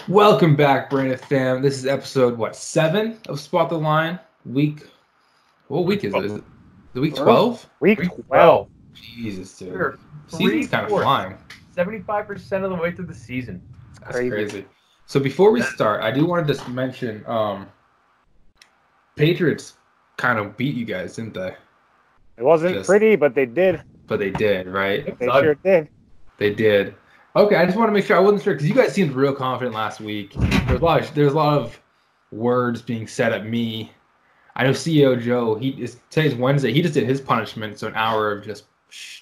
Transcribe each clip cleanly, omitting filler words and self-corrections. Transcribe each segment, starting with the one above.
Welcome back, Brandon fam. This is episode 7 of Spot the Line. What week is it? Is it the week 12? Week Week 12. 12. Jesus, dude. We're Season's kind of flying. 75% of the way through the season. That's crazy. So before we start, I do want to just mention Patriots kind of beat you guys, didn't they? It wasn't pretty, but they did. But they did, right? They sure did. They did. Okay, I just want to make sure. I wasn't sure because you guys seemed real confident last week. There's a lot of words being said at me. I know CEO Joe. Today's Wednesday. He just did his punishment, so an hour of just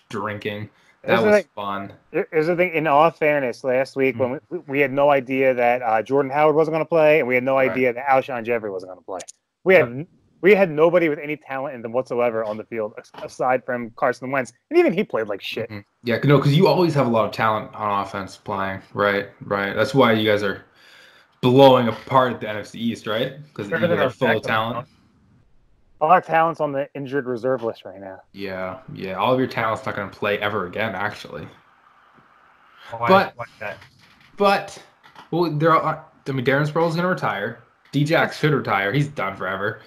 drinking. That was fun. Here's the thing. In all fairness, last week when we had no idea that Jordan Howard wasn't going to play, and we had no idea that Alshon Jeffrey wasn't going to play. We had nobody with any talent in them whatsoever on the field aside from Carson Wentz, and even he played like shit. Mm-hmm. Yeah, no, because you always have a lot of talent on offense playing, right? That's why you guys are blowing apart the NFC East, right? Because you guys are full of talent. All our talent's on the injured reserve list right now. Yeah. All of your talent's not going to play ever again, actually. But Darren Sproles is going to retire. D-Jax should retire. He's done forever.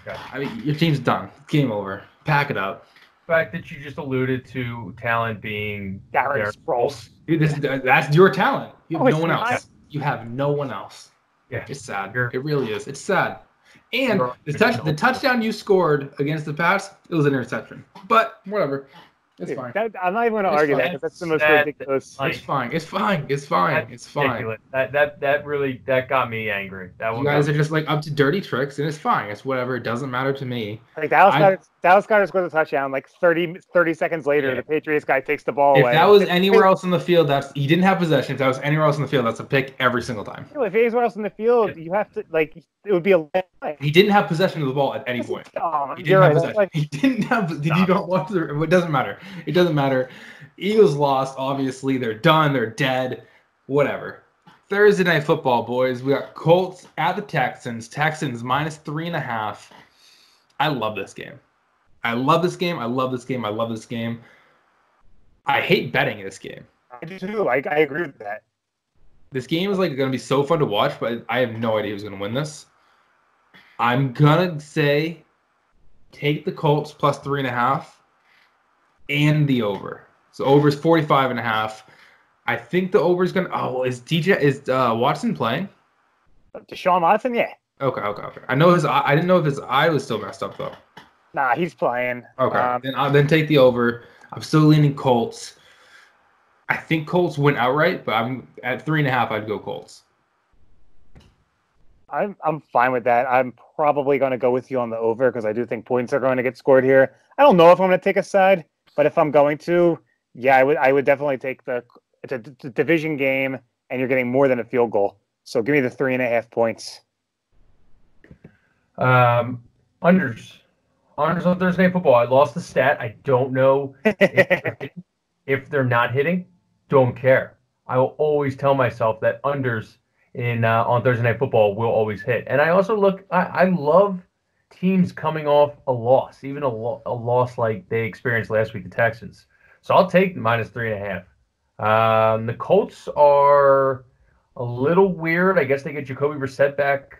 Okay. I mean, your team's done. Game over. Pack it up. The fact that you just alluded to talent being Darren Sproles. Dude, that's your talent. You have no one else. Not. You have no one else. Yeah. It's sad. It really is. It's sad. And the touchdown you scored against the Pats, it was an interception. But whatever. It's fine. I'm not even going to argue that because that's the most ridiculous. It's fine. It's fine. That got me angry. You guys are just like up to dirty tricks, and it's fine. It's whatever. It doesn't matter to me. Like Dallas Goedert scores a touchdown. Like 30 seconds later, the Patriots guy takes the ball away. If that was anywhere else in the field, he didn't have possession. If that was anywhere else in the field, that's a pick every single time. If anywhere else in the field, you have to it would be a play. He didn't have possession of the ball at any point. He didn't have possession. He didn't have. Did you not watch the? It doesn't matter. It doesn't matter. Eagles lost. Obviously, they're done. They're dead. Whatever. Thursday night football, boys. We got Colts at the Texans. Texans minus 3.5. I love this game. I hate betting this game. I do too. I agree with that. This game is going to be so fun to watch, but I have no idea who's going to win this. I'm going to say take the Colts plus 3.5 and the over. So over is 45.5. I think the over is going to. Oh, is Watson playing? Deshaun Watson, yeah. Okay. I didn't know if his eye was still messed up though. Nah, he's playing. Okay, then take the over. I'm still leaning Colts. I think Colts win outright, but I'm at 3.5. I'd go Colts. I'm fine with that. I'm probably going to go with you on the over because I do think points are going to get scored here. I don't know if I'm going to take a side, but if I'm going to, yeah, I would definitely take it's a division game, and you're getting more than a field goal. So give me the 3.5 points. Unders on Thursday Night Football. I lost the stat. I don't know if they're not hitting. Don't care. I will always tell myself that unders on Thursday Night Football will always hit. And I also I love teams coming off a loss, even a loss like they experienced last week, the Texans. So I'll take minus 3.5. The Colts are a little weird. I guess they get Jacoby Brissett back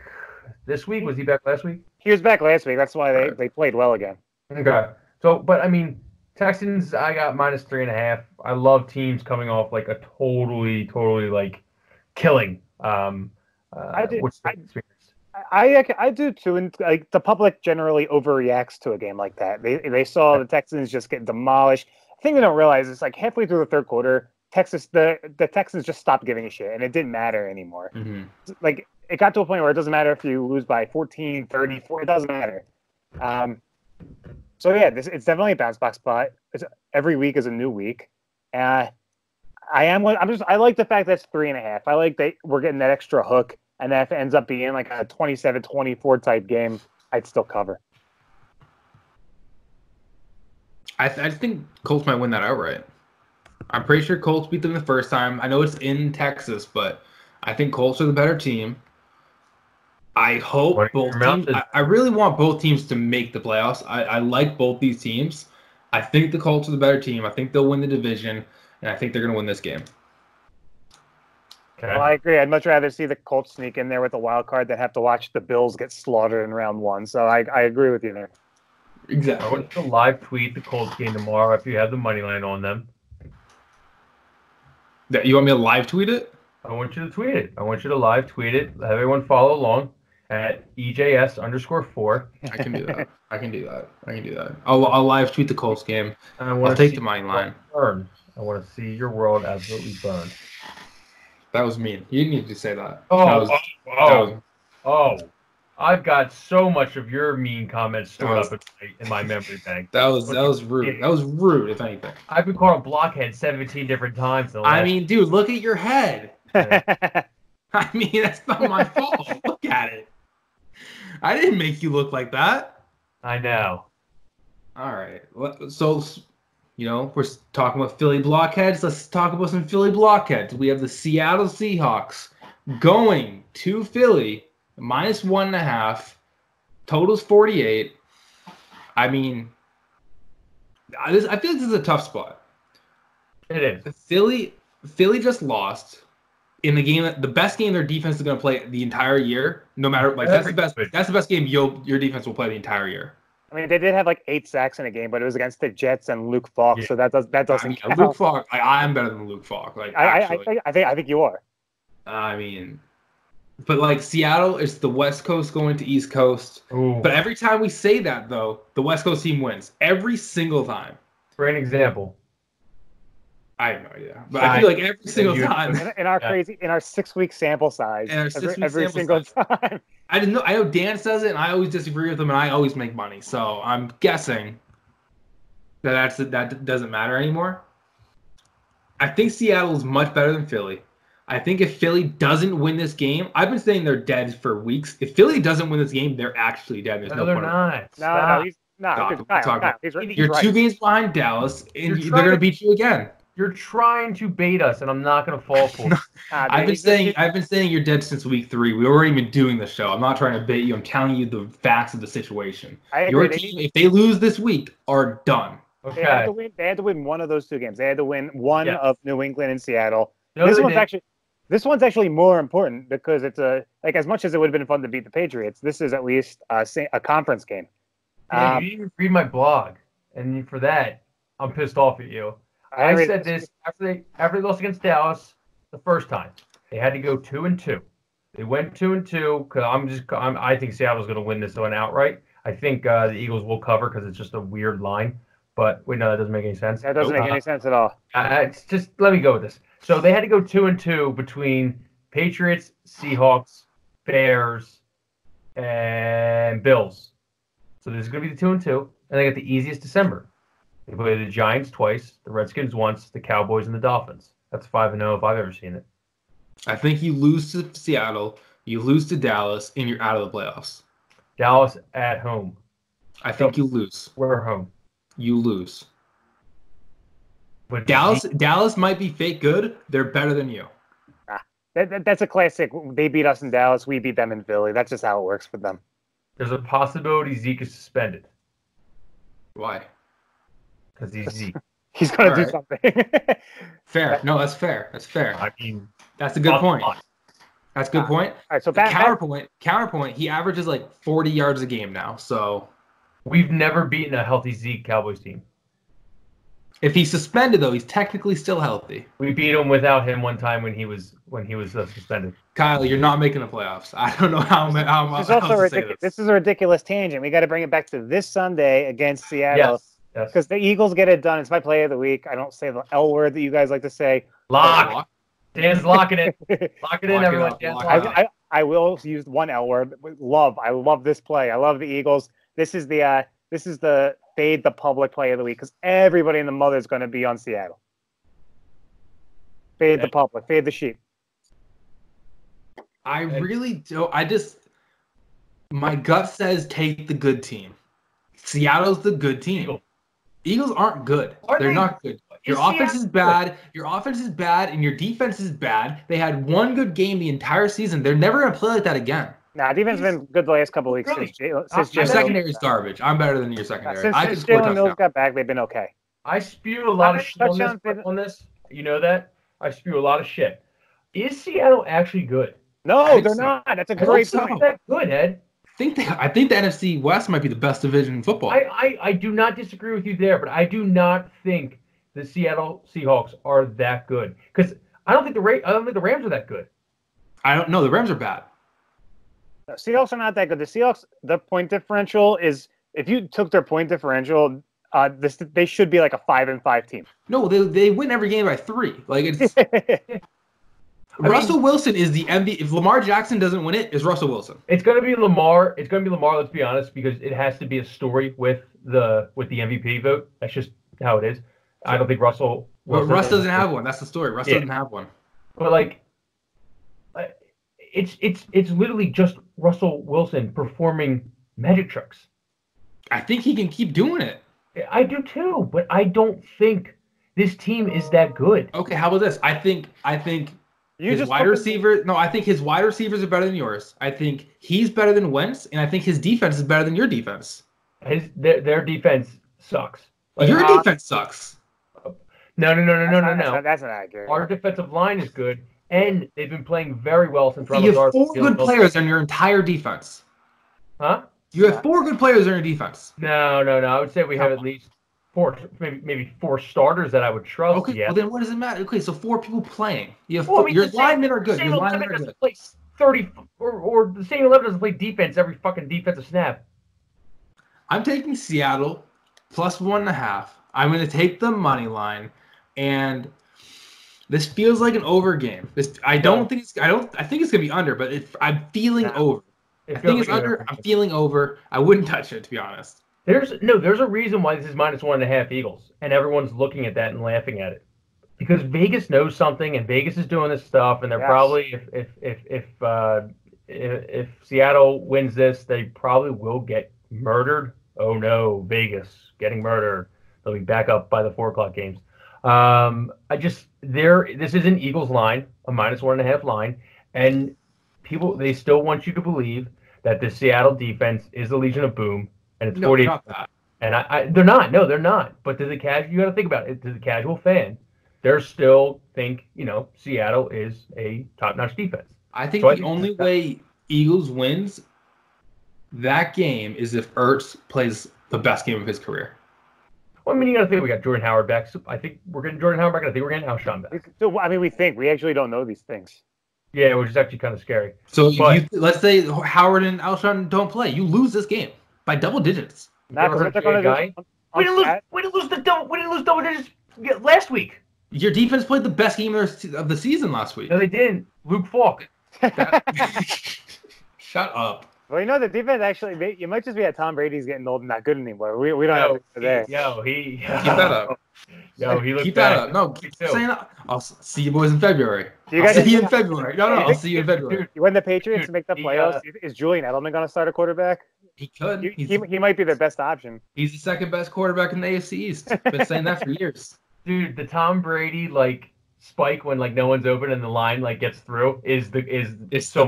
this week. Was he back last week? He was back last week. That's why they played well again. Okay. So, but I mean, Texans, I got minus 3.5. I love teams coming off like a totally killing. I do too, and like the public generally overreacts to a game like that. They saw the Texans just get demolished. I think they don't realize it's like halfway through the third quarter, the Texans just stopped giving a shit, and it didn't matter anymore. Mm-hmm. Like it got to a point where it doesn't matter if you lose by 14, 30, 40, it doesn't matter. So yeah, it's definitely a bounce back spot. Every week is a new week. I like the fact that it's 3.5. I like that we're getting that extra hook, and that if it ends up being like a 27-24 type game, I'd still cover. I think Colts might win that outright. I'm pretty sure Colts beat them the first time. I know it's in Texas, but I think Colts are the better team. I hope both teams. I really want both teams to make the playoffs. I like both these teams. I think the Colts are the better team. I think they'll win the division, and I think they're going to win this game. Okay. Well, I agree. I'd much rather see the Colts sneak in there with a wild card than have to watch the Bills get slaughtered in round 1. So I agree with you there. Exactly. I want to live tweet the Colts game tomorrow if you have the money line on them. You want me to live tweet it? I want you to tweet it. I want you to live tweet it. Have everyone follow along at EJS_4. I can do that. I can do that. I'll live tweet the Colts game. I'll take the money line. Burn. I want to see your world absolutely burn. That was mean. You didn't need to say that. I've got so much of your mean comments stored up in my memory bank. That was rude. That was rude, if anything. I've been called a blockhead 17 different times. I mean, dude, look at your head. I mean, that's not my fault. Look at it. I didn't make you look like that. I know. All right. So, we're talking about Philly blockheads. Let's talk about some Philly blockheads. We have the Seattle Seahawks going to Philly, -1.5. Total's 48. I mean, I feel like this is a tough spot. It is. Philly just lost in the game, the best game their defense is going to play the entire year. No matter that's the best game your defense will play the entire year. I mean, they did have 8 sacks in a game, but it was against the Jets and Luke Falk, so that doesn't count. Luke Falk, I'm better than Luke Falk. I think you are. I mean, but Seattle, it's the West Coast going to East Coast. Ooh. But every time we say that, though, the West Coast team wins every single time. For an example, I have no idea, but I feel like every single time in our 6-week sample size, every single time. I know Dan says it, and I always disagree with him, and I always make money. So I'm guessing that doesn't matter anymore. I think Seattle is much better than Philly. I think if Philly doesn't win this game, I've been saying they're dead for weeks. If Philly doesn't win this game, they're actually dead. There's no they're point. not. You're 2 games behind Dallas, and they're going to beat you again. You're trying to bait us, and I'm not going to fall for it. I've been saying you're dead since week 3. We weren't even doing the show. I'm not trying to bait you. I'm telling you the facts of the situation. I agree. Your team, if they lose this week, are done. Okay. They had to win one of those 2 games. They had to win one of New England and Seattle. No, this one's actually more important because it's as much as it would have been fun to beat the Patriots, this is at least a conference game. Yeah, you didn't read my blog, and for that, I'm pissed off at you. I said this after they lost against Dallas the first time. They had to go 2-2. They went 2-2 because I think Seattle's going to win this one outright. I think the Eagles will cover because it's just a weird line. But wait, no, that doesn't make any sense. That doesn't make any sense at all. It's just let me go with this. So they had to go 2-2 between Patriots, Seahawks, Bears, and Bills. So this is going to be the 2-2, and they got the easiest December. They play the Giants twice, the Redskins once, the Cowboys, and the Dolphins. That's 5-0 if I've ever seen it. I think you lose to Seattle, you lose to Dallas, and you're out of the playoffs. Dallas at home. I think you lose. We're home. You lose. But Dallas might be fake good. They're better than you. That's a classic. They beat us in Dallas. We beat them in Philly. That's just how it works for them. There's a possibility Zeke is suspended. Why? Because he's Zeke. He's going to do something. Fair. No, that's fair. That's fair. I mean, that's a good point. That's a good point. All right, so counterpoint, he averages 40 yards a game now. So we've never beaten a healthy Zeke Cowboys team. If he's suspended, though, he's technically still healthy. We beat him without him one time when he was suspended. Kyle, you're not making the playoffs. I don't know how to say this. This is a ridiculous tangent. We got to bring it back to this Sunday against Seattle. Yes. Because the Eagles get it done. It's my play of the week. I don't say the L word that you guys like to say. Lock. Dan's locking it. Lock it in, everyone. I will use one L word. Love. I love this play. I love the Eagles. This is the fade the public play of the week because everybody and the mother is going to be on Seattle. Fade the public. Fade the sheep. I really don't. My gut says take the good team. Seattle's the good team. Eagles aren't good. They're not good. Your offense is bad. Your offense is bad, and your defense is bad. They had one good game the entire season. They're never going to play like that again. Nah, defense has been good the last couple of weeks. Your secondary is garbage. I'm better than your secondary. Since Jalen Mills got back, they've been okay. I spew a lot of shit on this. You know that? I spew a lot of shit. Is Seattle actually good? No, they're not. That's a great point. That good, Ed. I think the NFC West might be the best division in football. I do not disagree with you there, but I do not think the Seattle Seahawks are that good because I don't think the Rams are that good. I don't know. The Rams are bad. The Seahawks are not that good. The Seahawks, the point differential is if you took their point differential, they should be like a 5-5 team. No, they win every game by 3. Like it's Russell Wilson is the MVP. If Lamar Jackson doesn't win it, it's Russell Wilson. It's gonna be Lamar. It's gonna be Lamar. Let's be honest, because it has to be a story with the MVP vote. That's just how it is. I don't think Russell. Well, Russ doesn't have one. That's the story. Russ doesn't have one. But like, it's literally just Russell Wilson performing magic tricks. I think he can keep doing it. I do too, but I don't think this team is that good. Okay, how about this? I think his wide receiver. No, I think his wide receivers are better than yours. I think he's better than Wentz, and I think his defense is better than your defense. Their defense sucks. Like, your defense sucks. No. That's not accurate. Our defensive line is good, and they've been playing very well since. You have 4 good players on your entire defense. Huh? You have 4 good players on your defense. No. I would say we have at least 4, maybe 4 starters that I would trust. Okay, well then what does it matter? Okay, so 4 people playing. You have your linemen are good. Your linemen are good. Play 30 or the same 11 doesn't play defense every fucking defensive snap. I'm taking Seattle plus 1.5. I'm going to take the money line, and this feels like an over game. I think it's going to be under, but I'm feeling over. I think it's under. I'm feeling over. I wouldn't touch it, to be honest. There's a reason why this is minus 1.5 Eagles, and everyone's looking at that and laughing at it, because Vegas knows something, and Vegas is doing this stuff, and they're probably if Seattle wins this, they probably will get murdered. Oh no, Vegas getting murdered. They'll be back up by the 4:00 games. This is an Eagles line, a minus 1.5 line, and they still want you to believe that the Seattle defense is the Legion of Boom, and it's 40. Not that. And they're not. No, they're not. But you got to think about it. To the casual fan, they still think Seattle is a top-notch defense. I think the only way Eagles wins that game is if Ertz plays the best game of his career. Well, I mean, you got to think we got Jordan Howard back. So I think we're getting Jordan Howard back. I think we're getting Alshon back. So, I mean, we actually don't know these things. Yeah, which is actually kind of scary. So let's say Howard and Alshon don't play. You lose this game by double digits. We didn't lose double digits last week. Your defense played the best game of the season last week. No, they didn't. Luke Falk. Shut up. Well, the defense actually, you might just be that Tom Brady's getting old and not good anymore. We don't have it today. Keep that up. He looks keep bad. that up. No, keep saying that. I'll see you boys in February. I'll see you in February. No, I'll see you in February. When the Patriots make the playoffs, is Julian Edelman going to start a quarterback? He could. He might be their best option. He's the second best quarterback in the AFC East. Been saying that for years. Dude, the Tom Brady spike when no one's open and the line gets through is the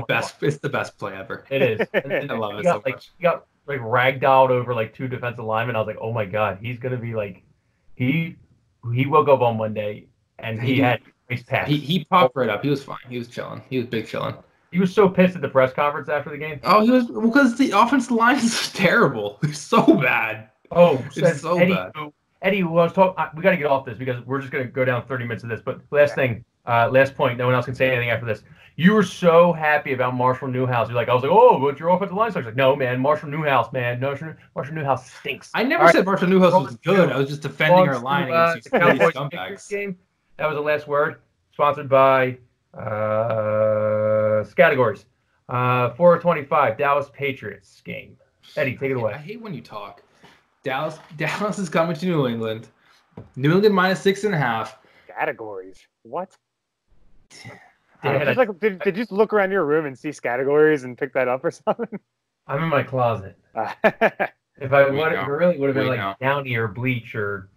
best. It's the best play ever. It is. And I love it so much. He got ragdolled over 2 defensive linemen. I was like, oh my god, he's gonna be he woke up on Monday and he had face pass. He popped right up. He was fine. He was chilling. He was big chilling. He was so pissed at the press conference after the game. Oh, he was because the offensive line is terrible. It's so bad. Oh, it's so bad. Eddie, who I was talking, we got to get off this because we're just going to go down 30 minutes of this. But last point, no one else can say anything after this. You were so happy about Marshall Newhouse. I was like, oh, what's your offensive line? So I was like, no, man, Marshall Newhouse, man. Marshall Newhouse stinks. I never said Marshall Newhouse was good. I was just defending our line against these scumbags. Game. That was the last word. Sponsored by Categories. 4:25, Dallas Patriots game. Eddie, take it away. I hate when you talk. Dallas is coming to New England. New England minus 6.5. Categories. What? Did you just look around your room and see Categories and pick that up or something? I'm in my closet. If I wanted, it really would have been Downey or Bleach or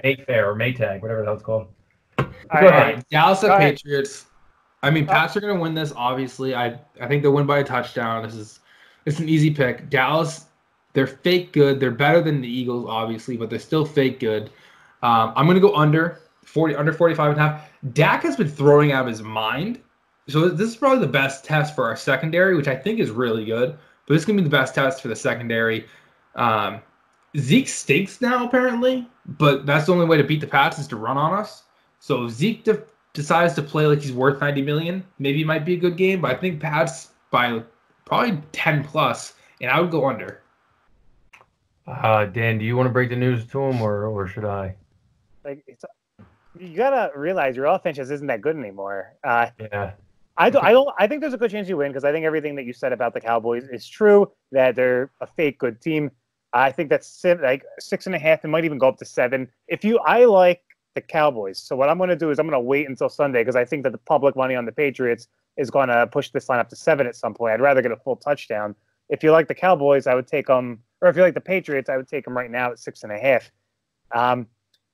Mayfair or Maytag, whatever that was called. Go ahead. Dallas at Patriots. I mean, Pats are going to win this, obviously. I think they'll win by a touchdown. It's an easy pick. Dallas, they're fake good. They're better than the Eagles, obviously, but they're still fake good. I'm going to go under under 45.5. Dak has been throwing out of his mind. So this is probably the best test for our secondary, which I think is really good. But this is going to be the best test for the secondary. Zeke stinks now, apparently, but that's the only way to beat the Pats is to run on us. So if Zeke decides to play like he's worth $90 million, maybe it might be a good game, but I think Pats by probably 10 plus, and I would go under. Dan, do you want to break the news to him, or should I? Like, you gotta realize your offense just isn't that good anymore. Yeah. I think there's a good chance you win because I think everything that you said about the Cowboys is true. That they're a fake good team. I think that's like 6.5. It might even go up to 7. I like the Cowboys. So what I'm going to do is I'm going to wait until Sunday because I think that the public money on the Patriots is going to push this line up to 7 at some point. I'd rather get a full touchdown. If you like the Cowboys, I would take them. Or if you like the Patriots, I would take them right now at 6.5.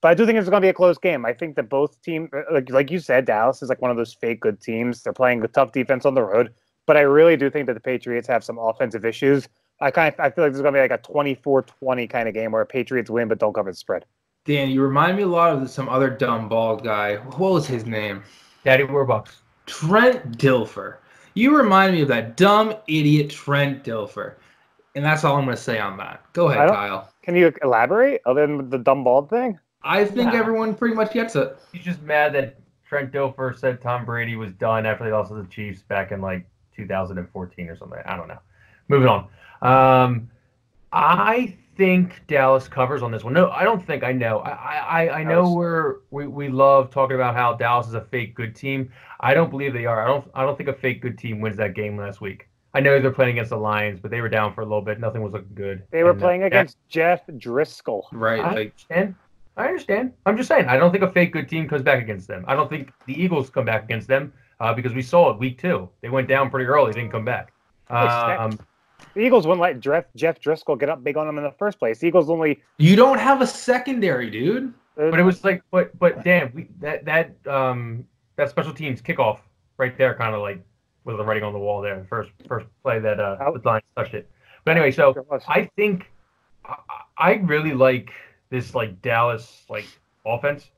But I do think it's going to be a close game. I think that both teams, like you said, Dallas is like one of those fake good teams. They're playing a tough defense on the road. But I really do think that the Patriots have some offensive issues. I feel like this is going to be like a 24-20 kind of game where Patriots win but don't cover the spread. Dan, you remind me a lot of some other dumb bald guy. What was his name? Daddy Warbucks. Trent Dilfer. You remind me of that dumb idiot Trent Dilfer. And that's all I'm going to say on that. Go ahead, Kyle. Can you elaborate other than the dumb bald thing? I think everyone pretty much gets it. He's just mad that Trent Dilfer said Tom Brady was done after they lost to the Chiefs back in like 2014 or something. I don't know. Moving on. I think Dallas covers on this one. No, I don't think. I know. I know we love talking about how Dallas is a fake good team. I don't believe they are. I don't think a fake good team wins that game last week. I know they're playing against the Lions, but they were down for a little bit. Nothing was looking good. They were playing against Jeff Driscoll. Right. I understand. I'm just saying. I don't think a fake good team comes back against them. I don't think the Eagles come back against them because we saw it week 2. They went down pretty early. Didn't come back. The Eagles wouldn't let Jeff Driscoll get up big on them in the first place. The Eagles only. You don't have a secondary, dude. But it was like, but damn, that special teams kickoff right there kind of like was the writing on the wall there. The first play that the Lions touched it. But anyway, so I think I really like this like Dallas like offense.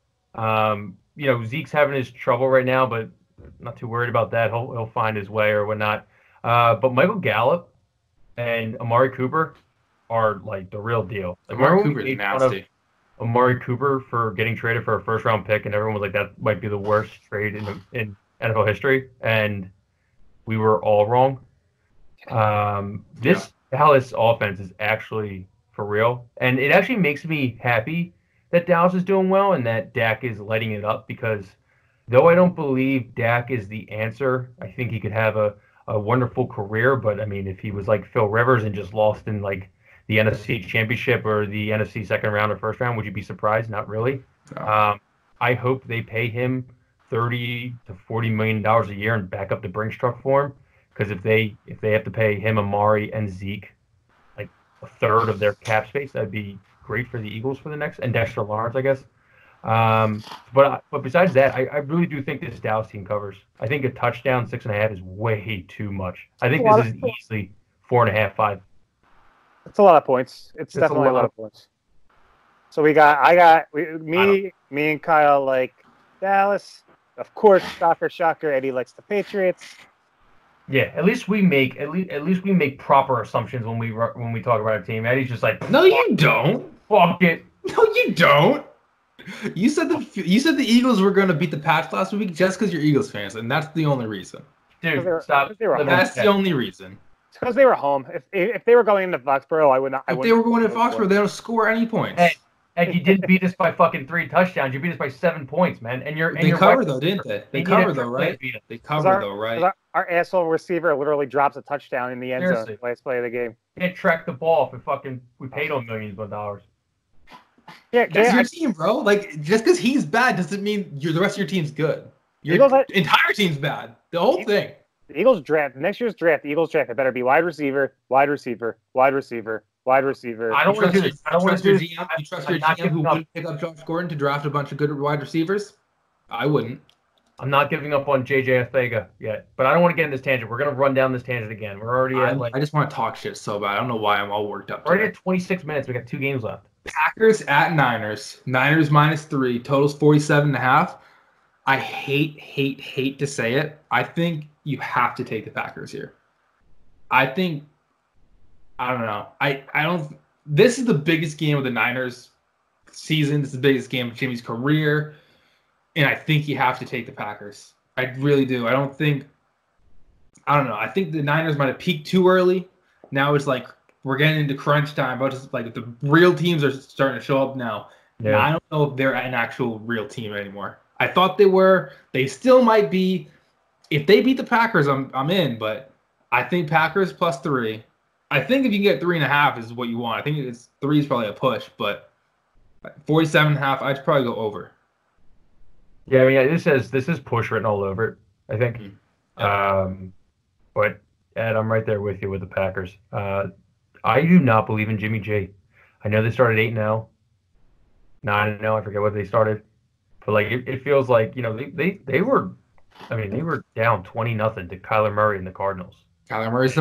Zeke's having his trouble right now, but not too worried about that. He'll find his way or whatnot. But Michael Gallup and Amari Cooper are like the real deal. Like, Amari Cooper's nasty. Amari Cooper for getting traded for a first-round pick, and everyone was like, that might be the worst trade in NFL history, and we were all wrong. This Dallas offense is actually for real, and it actually makes me happy that Dallas is doing well and that Dak is lighting it up because though I don't believe Dak is the answer, I think he could have a wonderful career, but I mean, if he was like Phil Rivers and just lost in like the NFC Championship or the NFC second round or first round, would you be surprised? Not really. No. I hope they pay him $30 to $40 million a year and back up the Brinks truck for him, because if they have to pay him, Amari, and Zeke like a third of their cap space, that'd be great for the Eagles for the next, and Dexter Lawrence, I guess. But besides that, I really do think this Dallas team covers. I think a touchdown 6.5 is way too much. I think this is easily 4.5, 5. It's a lot of points. It's definitely a lot of points. So me and Kyle like Dallas. Of course, shocker. Eddie likes the Patriots. Yeah, at least we make proper assumptions when we talk about our team. Eddie's just like, no, you don't. Fuck it. No, you don't. You said the Eagles were going to beat the Pats last week just because you're Eagles fans, and that's the only reason. Dude, stop. That's the only reason. It's because they were home. If they were going into Foxborough, I would not. If they were going to Foxborough, they don't score any points. And you didn't beat us by fucking 3 touchdowns. You beat us by 7 points, man. And they covered though, didn't they? They covered though, right? They covered though, right? Our asshole receiver literally drops a touchdown in the end zone. Last play of the game. Can't track the ball if we paid him millions of dollars. Yeah, that's your team, bro. Like, just because he's bad doesn't mean the rest of your team's good. Your entire team's bad. The whole thing. The Eagles draft next year's draft. The Eagles draft. It better be wide receiver, wide receiver, wide receiver, wide receiver. I don't want to do this. I don't want to do this. You trust your GM who wouldn't pick up Josh Gordon to draft a bunch of good wide receivers? I wouldn't. I'm not giving up on JJ Arcega yet, but I don't want to get in this tangent. We're gonna run down this tangent again. We're already at I just want to talk shit so bad. I don't know why I'm all worked up. We're already at 26 minutes. We got 2 games left. Packers at Niners. Niners -3. Totals 47.5. I hate to say it. I think you have to take the Packers here. I don't know. I don't. This is the biggest game of the Niners season. This is the biggest game of Jimmy's career, and I think you have to take the Packers. I really do. I don't know. I think the Niners might have peaked too early. Now it's like we're getting into crunch time, but it's like the real teams are starting to show up now. Yeah. And I don't know if they're an actual real team anymore. I thought they were. They still might be. If they beat the Packers, I'm in. But I think Packers +3. I think if you can get 3.5 is what you want. I think 3 is probably a push, but 47.5, I'd probably go over. Yeah, I mean, this is push written all over it, I think. Mm-hmm. But Ed, I'm right there with you with the Packers. I do not believe in Jimmy G. I know they started 8-0, 9-0. I forget what they started. But like it feels like, you know, they were down 20-0 to Kyler Murray and the Cardinals. Kyler Murray's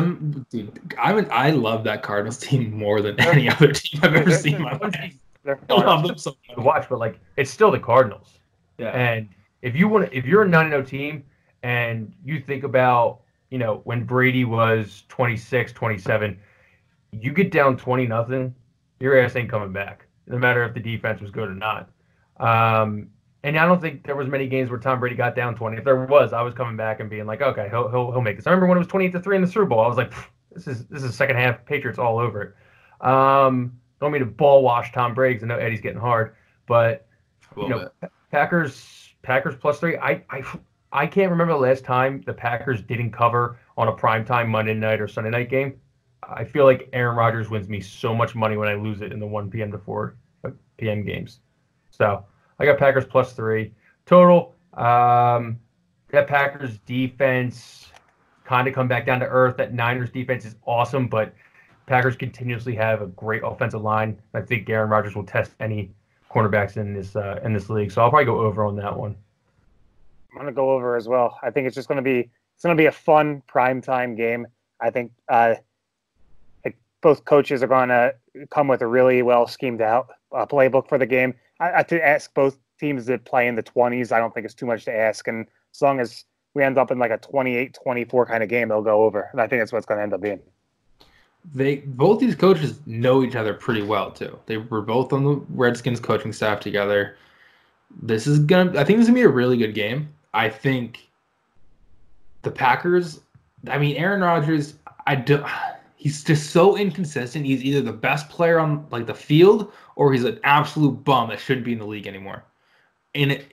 dude. I love that Cardinals team more than any other team I've ever seen in my life. I love them so much to watch, but like it's still the Cardinals. Yeah. And if you're a 9-0 team and you think about, you know, when Brady was 26, 27, you get down 20-0, your ass ain't coming back, no matter if the defense was good or not. And I don't think there was many games where Tom Brady got down 20. If there was, I was coming back and being like, okay, he'll make this. I remember when it was 28-3 in the Super Bowl. I was like, this is second half Patriots all over it. Don't mean to ball wash Tom Brady because I know Eddie's getting hard, but you know, Packers +3. I can't remember the last time the Packers didn't cover on a primetime Monday night or Sunday night game. I feel like Aaron Rodgers wins me so much money when I lose it in the 1 p.m. to 4 p.m. games. So I got Packers +3 total. That Packers defense kind of come back down to earth. That Niners defense is awesome, but Packers continuously have a great offensive line. I think Aaron Rodgers will test any cornerbacks in this league. So I'll probably go over on that one. I'm gonna go over as well. I think it's gonna be a fun primetime game. I think both coaches are gonna come with a really well schemed out playbook for the game. I to ask both teams to play in the 20s. I don't think it's too much to ask, and as long as we end up in like a 28-24 kind of game, they'll go over. And I think that's what it's going to end up being. Both these coaches know each other pretty well too. They were both on the Redskins coaching staff together. I think this is gonna be a really good game. I think the Packers. I mean, Aaron Rodgers. He's just so inconsistent. He's either the best player on like the field or he's an absolute bum that shouldn't be in the league anymore. And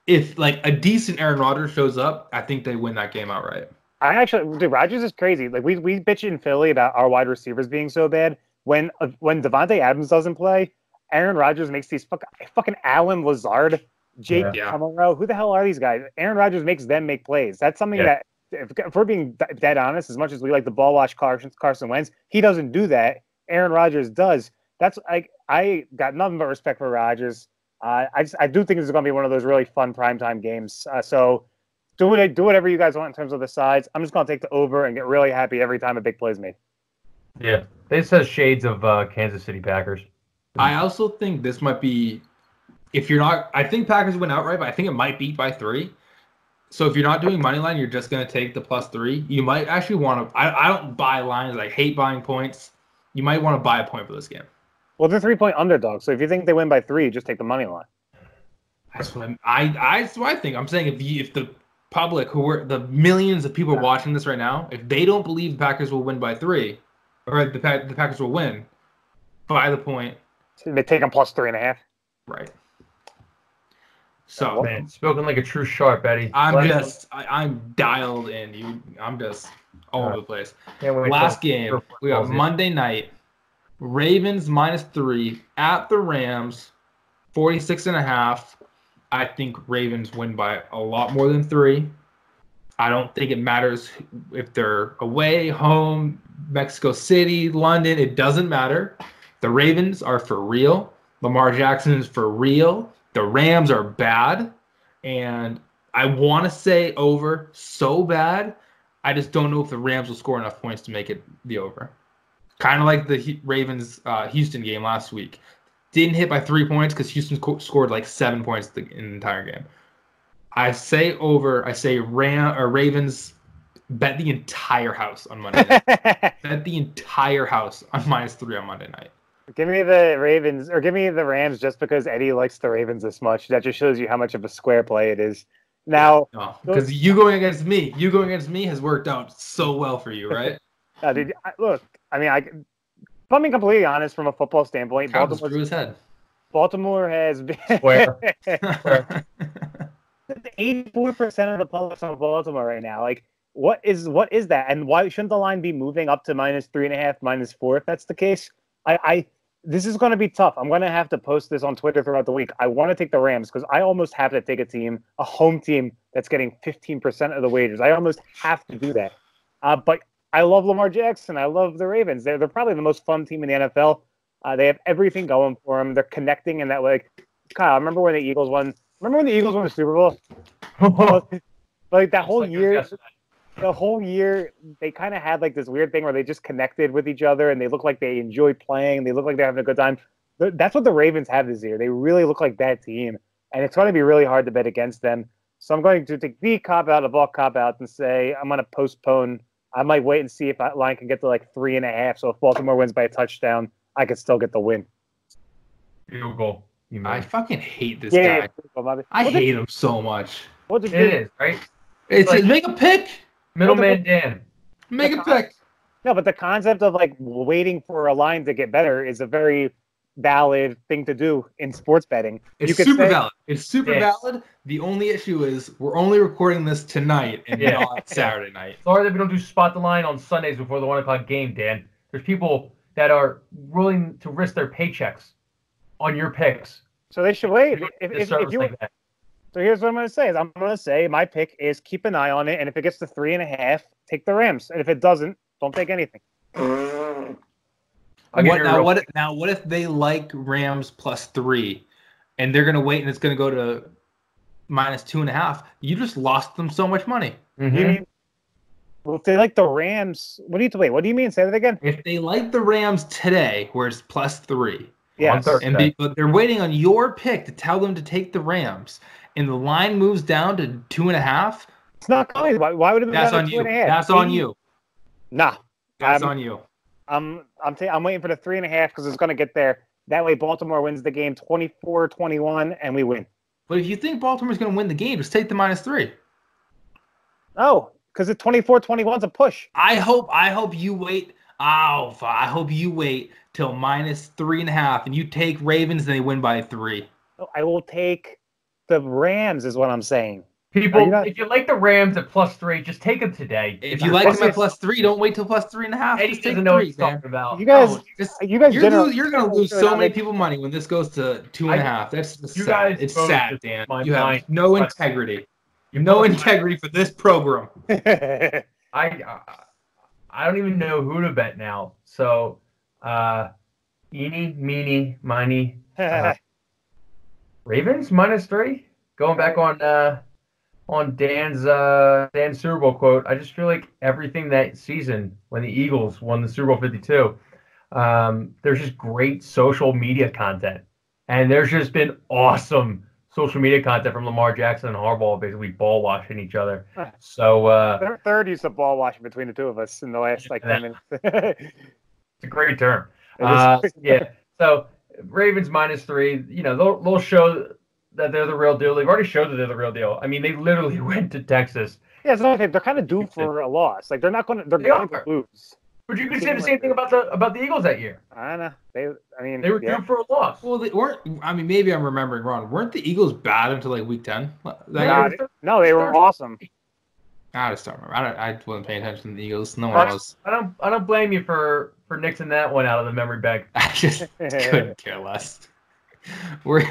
if like a decent Aaron Rodgers shows up, I think they win that game outright. Rodgers is crazy. Like we bitch in Philly about our wide receivers being so bad. When Devontae Adams doesn't play, Aaron Rodgers makes these fucking Allen Lazard, Jake Camaro. Who the hell are these guys? Aaron Rodgers makes them make plays. That's something that, if we're being dead honest, as much as we like the ball watch Carson Wentz, he doesn't do that. Aaron Rodgers does. That's I got nothing but respect for Rodgers. I do think this is going to be one of those really fun primetime games. So do whatever you guys want in terms of the sides. I'm just going to take the over and get really happy every time a big play is made. Yeah, this has shades of Kansas City Packers. I also think this might be, if you're not, I think Packers win outright, but I think it might beat by 3. So if you're not doing money line, you're just going to take the +3. You might actually want to. I don't buy lines. I hate buying points. You might want to buy a point for this game. Well, they're 3-point underdogs. So if you think they win by 3, just take the money line. That's what I think. I'm saying if the public, the millions of people watching this right now, if they don't believe the Packers will win by 3, or the Packers will win, buy the point. So they take them +3.5. Right. So, man, spoken like a true sharp, Eddie. I'm dialed in. I'm just all over the place. Last game, we got Monday night. Ravens -3 at the Rams, 46.5. I think Ravens win by a lot more than 3. I don't think it matters if they're away, home, Mexico City, London. It doesn't matter. The Ravens are for real. Lamar Jackson is for real. The Rams are bad, and I want to say over so bad. I just don't know if the Rams will score enough points to make it the over. Kind of like the Ravens Houston game last week. didn't hit by 3 points because Houston scored like 7 points in the entire game. I say over. I say Ravens bet the entire house on Monday night. Bet the entire house on -3 on Monday night. Give me the Ravens, or give me the Rams just because Eddie likes the Ravens this much. That just shows you how much of a square play it is. Now, because you going against me has worked out so well for you, right? Dude, look, I mean, if I'm being completely honest from a football standpoint, Baltimore has been 84% of the public's on Baltimore right now. Like, what is that? And why shouldn't the line be moving up to -3.5, -4 if that's the case? This is going to be tough. I'm going to have to post this on Twitter throughout the week. I want to take the Rams because I almost have to take a home team that's getting 15% of the wagers. I almost have to do that. But I love Lamar Jackson. I love the Ravens. They're probably the most fun team in the NFL. They have everything going for them. They're connecting in that way. Kyle, remember when the Eagles won? Remember when the Eagles won the Super Bowl? Like that whole year. The whole year, they kind of had like this weird thing where they just connected with each other and they look like they enjoy playing. They look like they're having a good time. That's what the Ravens have this year. They really look like that team, and it's going to be really hard to bet against them. So I'm going to take the cop-out of all cop-outs and say I'm going to postpone. I might wait and see if that line can get to like 3.5. So if Baltimore wins by a touchdown, I could still get the win. Field goal. I fucking hate this guy. I hate him so much. It is, right? It's like, make a pick. Middleman Dan. Make a pick. No, but the concept of like waiting for a line to get better is a very valid thing to do in sports betting. It's super valid. It's super valid. The only issue is we're only recording this tonight and not Saturday night. Sorry that we don't do spot the line on Sundays before the 1 o'clock game, Dan. There's people that are willing to risk their paychecks on your picks. So they should wait. If you like that. So here's what I'm going to say. I'm going to say my pick is keep an eye on it, and if it gets to 3.5, take the Rams. And if it doesn't, don't take anything. What if they like Rams +3, and they're going to wait, and it's going to go to -2.5? You just lost them so much money. Mm-hmm. Well, if they like the Rams, what do you mean? Say that again. If they like the Rams today, where it's +3, yes, but they're waiting on your pick to tell them to take the Rams, and the line moves down to 2.5. It's not going. Why would it be down to 2.5? That's on you. Nah, that's on you. I'm waiting for the 3.5 because it's going to get there. That way, Baltimore wins the game 24-21, and we win. But if you think Baltimore's going to win the game, just take the -3. Oh, because the 24-21's a push. I hope you wait. I hope you wait till -3.5, and you take Ravens, and they win by 3. I will take the Rams, is what I'm saying. People, if you like the Rams at +3, just take them today. If you like them at +3, don't wait till +3.5. Eddie doesn't know what he's talking about. You guys, you're going to lose so many people money when this goes to 2.5. That's sad. It's sad, Dan. You have no integrity. You have no integrity for this program. I don't even know who to bet now. So, eeny, meeny, miny. Ravens -3. Going back on Dan's Super Bowl quote. I just feel like everything that season when the Eagles won the Super Bowl 52, there's just great social media content, and there's just been awesome social media content from Lamar Jackson and Harbaugh basically ball washing each other. So third use of ball washing between the two of us in the last 10 minutes. It's a great term. Yeah. So Ravens -3. You know, they'll show that they're the real deal. They've already showed that they're the real deal. I mean, they literally went to Texas. Yeah, it's not okay. They're kind of due for a loss. Like they're going to lose. But you could say the same thing about the Eagles that year. I know. They were due for a loss. Well, they weren't. I mean, maybe I'm remembering wrong. Weren't the Eagles bad until like week 10? No, they were awesome. I just don't remember. I wasn't paying attention to the Eagles. No one was. I don't blame you for nixing that one out of the memory bank. I just couldn't care less. We're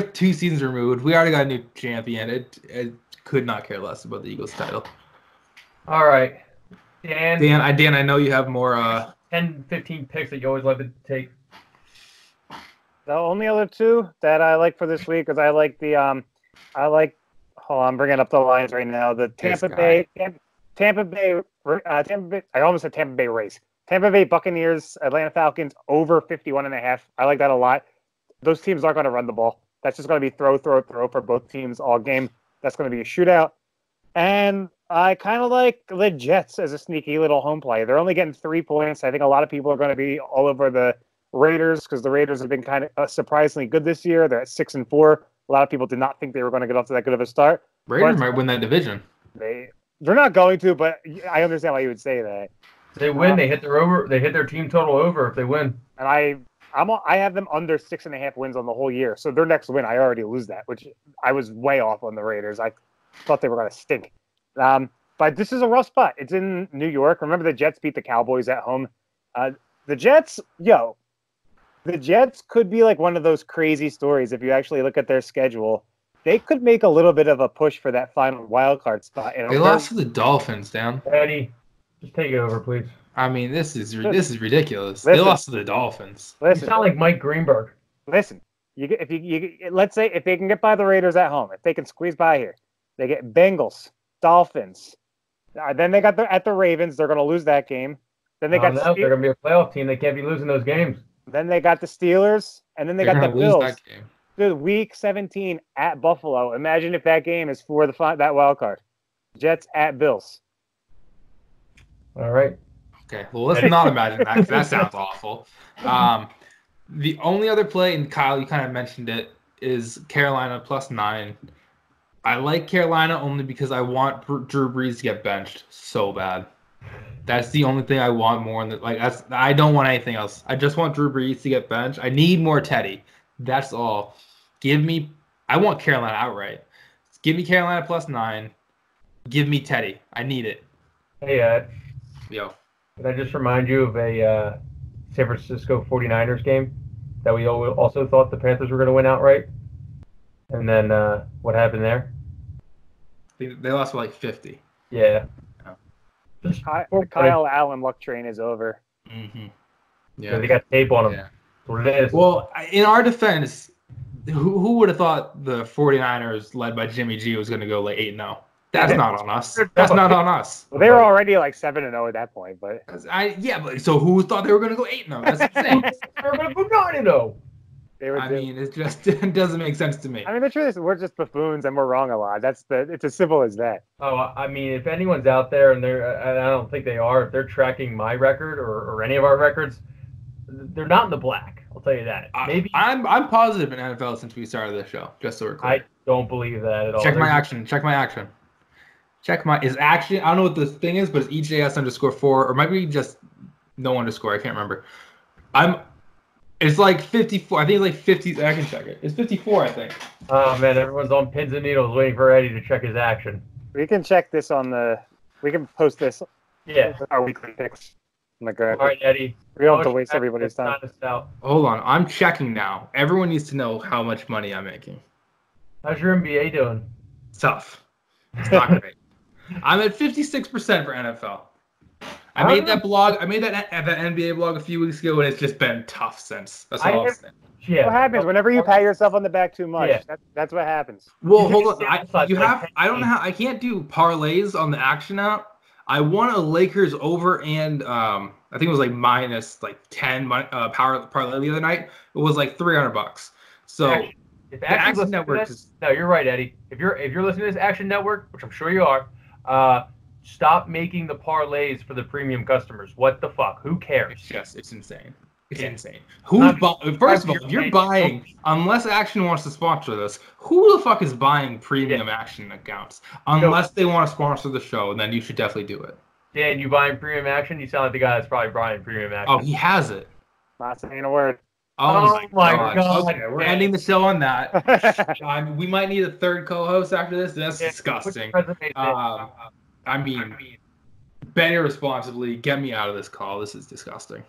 2 seasons removed. We already got a new champion. It could not care less about the Eagles title. All right, Dan, I know you have more 10, 15 picks that you always love to take. The only other 2 that I like for this week is I like hold on, I'm bringing up the lines right now. The Tampa Bay. I almost said Tampa Bay Rays. Tampa Bay Buccaneers, Atlanta Falcons over 51.5. I like that a lot. Those teams aren't going to run the ball. That's just going to be throw for both teams all game. That's going to be a shootout. And I kind of like the Jets as a sneaky little home play. They're only getting 3 points. I think a lot of people are going to be all over the Raiders because the Raiders have been kind of surprisingly good this year. They're at 6-4. A lot of people did not think they were going to get off to that good of a start. Raiders might win that division. They're not going to, but I understand why you would say that. If they win, they hit their team total over if they win. And I have them under 6.5 wins on the whole year. So their next win, I already lose that, which I was way off on the Raiders. I thought they were going to stink. But this is a rough spot. It's in New York. Remember the Jets beat the Cowboys at home. The Jets could be like one of those crazy stories if you actually look at their schedule. They could make a little bit of a push for that final wild card spot. They lost to the Dolphins, Dan. Eddie, just take it over, please. I mean, this is ridiculous. They lost to the Dolphins. You sound like Mike Greenberg. Listen, let's say if they can get by the Raiders at home, if they can squeeze by here, they get Bengals, Dolphins. Then they got at the Ravens. They're going to lose that game. Then they they're going to be a playoff team. They can't be losing those games. Then they got the Steelers, and then they got the Bills. Dude, week 17 at Buffalo. Imagine if that game is for that wild card. Jets at Bills. All right. Okay, well, let's not imagine that because that sounds awful. The only other play, and Kyle, you kind of mentioned it, is Carolina +9. I like Carolina only because I want Drew Brees to get benched so bad. That's the only thing I want more than I don't want anything else. I just want Drew Brees to get benched. I need more Teddy. That's all. I want Carolina outright. Give me Carolina +9. Give me Teddy. I need it. Hey, Ed. Yo. Can I just remind you of a San Francisco 49ers game that we also thought the Panthers were going to win outright? And then what happened there? They lost by 50. Yeah. Kyle Allen luck train is over. Mm-hmm. Yeah. They got tape on them. Yeah. What it is. Well, in our defense, who would have thought the 49ers, led by Jimmy G, was going to go 8-0? That's not on us. That's not on us. Well, they were already 7-0 at that point, but but so who thought they were going to go 8-0? That's insane. They were going to go 9-0. It doesn't make sense to me. I mean, the truth is, we're just buffoons and we're wrong a lot. It's as simple as that. Oh, I mean, if anyone's out there and I don't think they are, if they're tracking my record or any of our records, they're not in the black. I'll tell you that. Maybe I'm positive in NFL since we started this show. Just so we're clear. I don't believe that at all. Check my action. Is action. I don't know what the thing is, but it's EJS_4 or maybe just no underscore. I can't remember. It's 54. I think it's 50. I can check it. It's 54, I think. Oh man, everyone's on pins and needles waiting for Eddie to check his action. We can check this we can post this. Yeah. Our weekly picks. All right, Eddie. We don't have to waste everybody's time. Hold on. I'm checking now. Everyone needs to know how much money I'm making. How's your NBA doing? It's tough. It's not great. I'm at 56% for NFL. I made that NBA blog a few weeks ago, and it's just been tough since. That's all I'm saying. Yeah. What happens whenever you pat yourself on the back too much? Yeah. That's what happens. Well, hold on. I don't know how. I can't do parlays on the Action app. I won a Lakers over and I think it was minus 10 parlay the other night. It was $300. So if Action Network no, you're right, Eddie. If you're listening to this Action Network, which I'm sure you are, stop making the parlays for the premium customers. What the fuck? Who cares? It's insane. It's insane. First of all, if you're buying, unless Action wants to sponsor this, who the fuck is buying premium Action accounts? Unless they want to sponsor the show, then you should definitely do it. Dan, you buying premium Action? You sound like the guy that's probably buying premium Action. Oh, he has it. Not saying a word. Oh my god. Okay, we're ending the show on that. We might need a third co-host after this. That's disgusting. I mean, bet irresponsibly. Get me out of this call. This is disgusting.